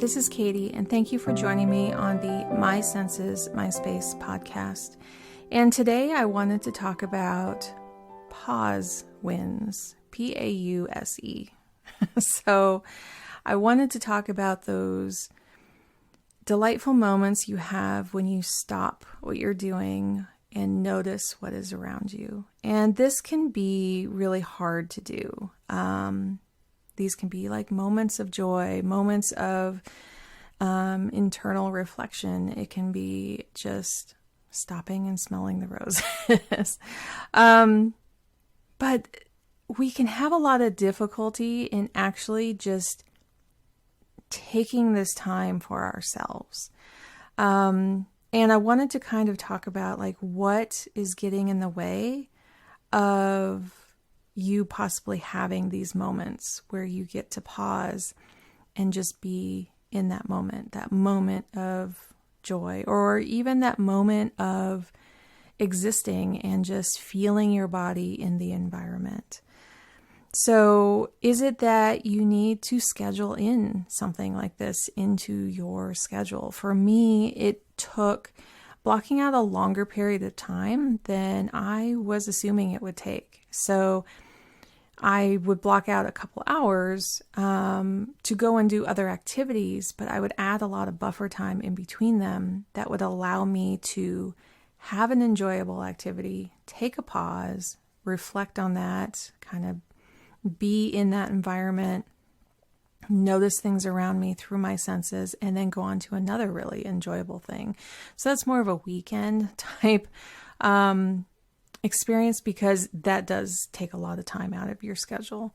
this is Katie, and thank you for joining me on the My Senses, My Space podcast. And today I wanted to talk about pause wins, Pause. So I wanted to talk about those delightful moments you have when you stop what you're doing and notice what is around you. And this can be really hard to do. These can be like moments of joy, moments of internal reflection. It can be just stopping and smelling the roses. But we can have a lot of difficulty in actually just taking this time for ourselves. And I wanted to kind of talk about like what is getting in the way of you possibly having these moments where you get to pause and just be in that moment of joy, or even that moment of existing and just feeling your body in the environment. So is it that you need to schedule in something like this into your schedule? For me, it took blocking out a longer period of time than I was assuming it would take. So I would block out a couple hours to go and do other activities, but I would add a lot of buffer time in between them that would allow me to have an enjoyable activity, take a pause, reflect on that, kind of be in that environment, notice things around me through my senses, and then go on to another really enjoyable thing. So that's more of a weekend type experience, because that does take a lot of time out of your schedule.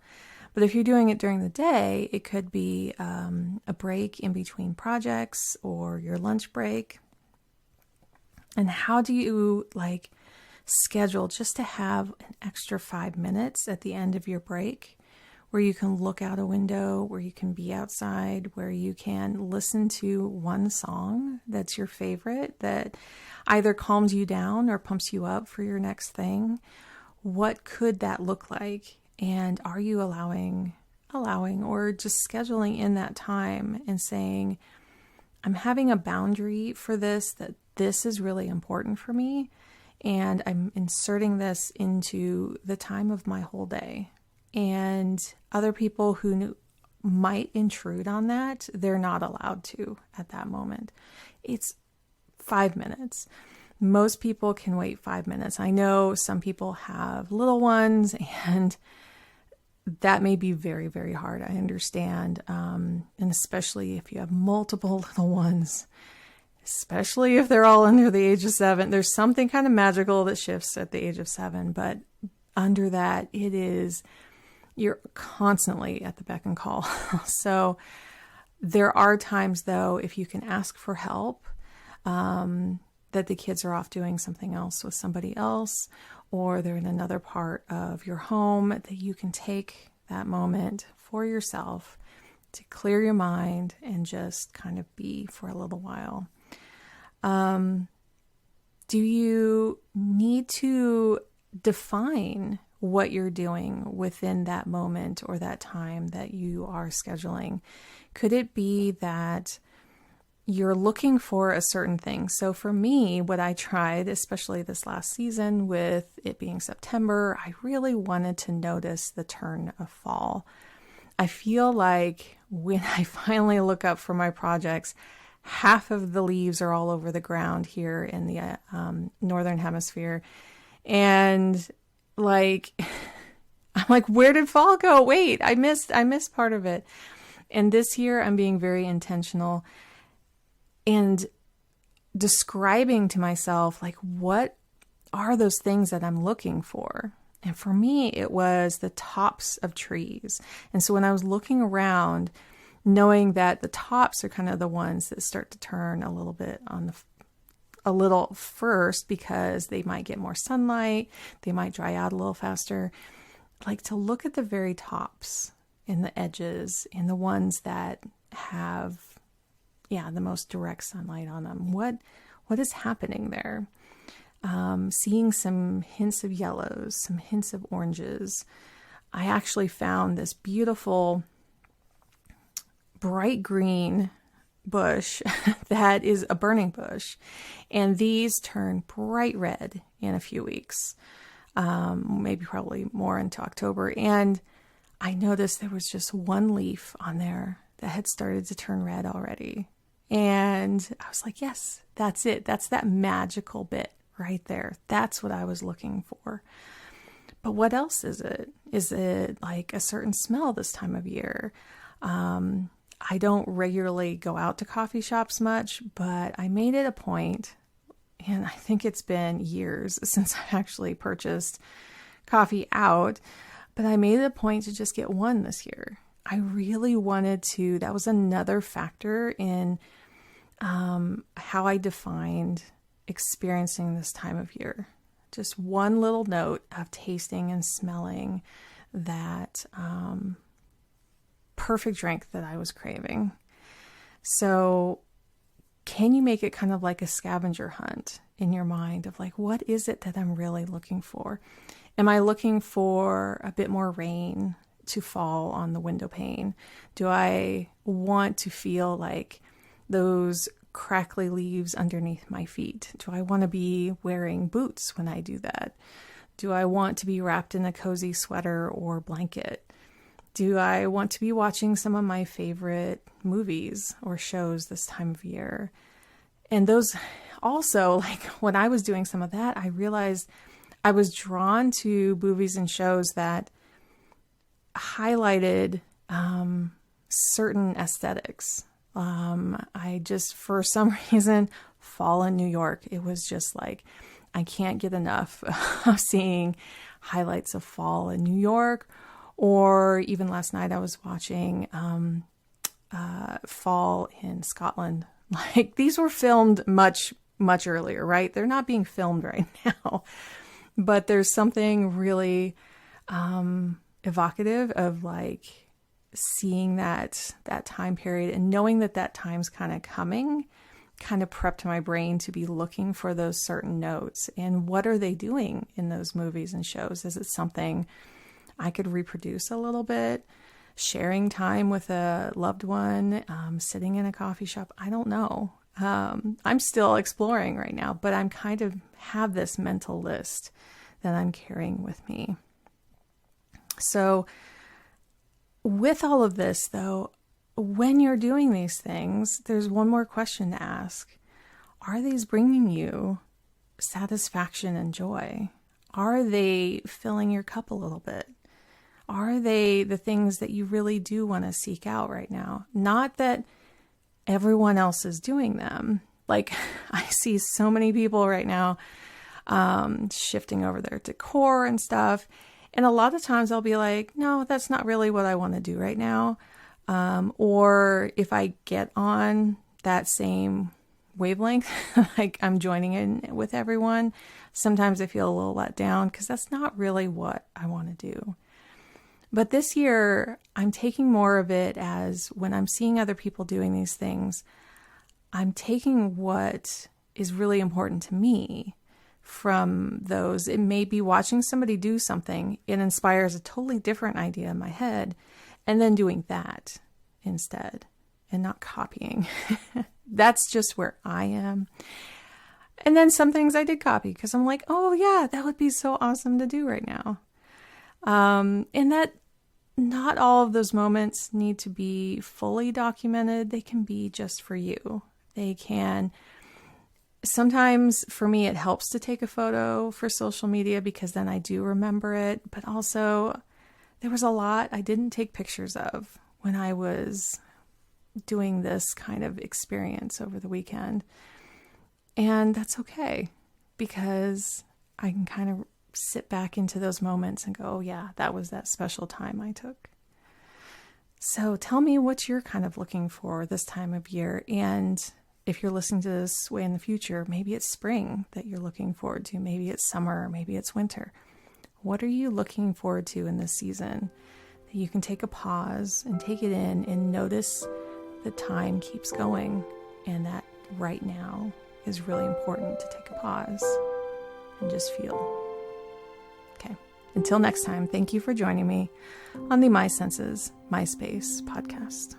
But if you're doing it during the day, it could be a break in between projects or your lunch break. And how do you like schedule just to have an extra 5 minutes at the end of your break where you can look out a window, where you can be outside, where you can listen to one song that's your favorite that either calms you down or pumps you up for your next thing? What could that look like? And are you allowing or just scheduling in that time and saying, I'm having a boundary for this, that this is really important for me, and I'm inserting this into the time of my whole day. And other people who might intrude on that, they're not allowed to at that moment. It's 5 minutes. Most people can wait 5 minutes. I know some people have little ones, and that may be very, very hard. I understand. And especially if you have multiple little ones, especially if they're all under the age of 7, there's something kind of magical that shifts at the age of 7. But under that, you're constantly at the beck and call. So there are times, though, if you can ask for help, that the kids are off doing something else with somebody else, or they're in another part of your home, that you can take that moment for yourself to clear your mind and just kind of be for a little while. Do you need to define what you're doing within that moment or that time that you are scheduling? Could it be that you're looking for a certain thing? So for me, what I tried, especially this last season with it being September, I really wanted to notice the turn of fall. I feel like when I finally look up for my projects, half of the leaves are all over the ground here in the northern hemisphere. And like, I'm like, where did fall go? Wait, I missed part of it. And this year I'm being very intentional and describing to myself, like, what are those things that I'm looking for? And for me, it was the tops of trees. And so when I was looking around, knowing that the tops are kind of the ones that start to turn a little bit a little first, because they might get more sunlight, they might dry out a little faster, like to look at the very tops and the edges and the ones that have the most direct sunlight on them. What is happening there? Seeing some hints of yellows, some hints of oranges. I actually found this beautiful bright green bush that is a burning bush. And these turn bright red in a few weeks, maybe probably more into October. And I noticed there was just one leaf on there that had started to turn red already. And I was like, yes, that's it. That's that magical bit right there. That's what I was looking for. But what else is it? Is it like a certain smell this time of year? I don't regularly go out to coffee shops much, but I made it a point, and I think it's been years since I actually purchased coffee out, but I made it a point to just get one this year. I really wanted to. That was another factor in how I defined experiencing this time of year. Just one little note of tasting and smelling that perfect drink that I was craving. So can you make it kind of like a scavenger hunt in your mind of like, what is it that I'm really looking for? Am I looking for a bit more rain to fall on the window pane? Do I want to feel like those crackly leaves underneath my feet? Do I want to be wearing boots when I do that? Do I want to be wrapped in a cozy sweater or blanket? Do I want to be watching some of my favorite movies or shows this time of year? And those also, like when I was doing some of that, I realized I was drawn to movies and shows that highlighted certain aesthetics. I just, for some reason, fall in New York. It was just like, I can't get enough of seeing highlights of fall in New York. Or even last night I was watching fall in Scotland. Like these were filmed much, much earlier, right? They're not being filmed right now. But there's something really evocative of like seeing that time period and knowing that time's kind of coming, kind of prepped my brain to be looking for those certain notes. And what are they doing in those movies and shows? Is it something I could reproduce a little bit? Sharing time with a loved one, sitting in a coffee shop? I don't know. I'm still exploring right now, but I'm kind of have this mental list that I'm carrying with me. So with all of this, though, when you're doing these things, there's one more question to ask. Are these bringing you satisfaction and joy? Are they filling your cup a little bit? Are they the things that you really do want to seek out right now? Not that everyone else is doing them. Like I see so many people right now shifting over their decor and stuff. And a lot of times I'll be like, no, that's not really what I want to do right now. Or if I get on that same wavelength, like I'm joining in with everyone, sometimes I feel a little let down because that's not really what I want to do. But this year, I'm taking more of it as when I'm seeing other people doing these things, I'm taking what is really important to me from those. It may be watching somebody do something. It inspires a totally different idea in my head, and then doing that instead and not copying. That's just where I am. And then some things I did copy because I'm like, oh yeah, that would be so awesome to do right now. And that not all of those moments need to be fully documented. They can be just for you. They can, sometimes for me, it helps to take a photo for social media because then I do remember it. But also there was a lot I didn't take pictures of when I was doing this kind of experience over the weekend. And that's okay because I can kind of sit back into those moments and go, oh yeah, that was that special time I took. So tell me what you're kind of looking for this time of year. And if you're listening to this way in the future, maybe it's spring that you're looking forward to. Maybe it's summer, maybe it's winter. What are you looking forward to in this season that you can take a pause and take it in and notice that time keeps going and that right now is really important to take a pause and just feel. Okay. Until next time, thank you for joining me on the My Senses, My Space podcast.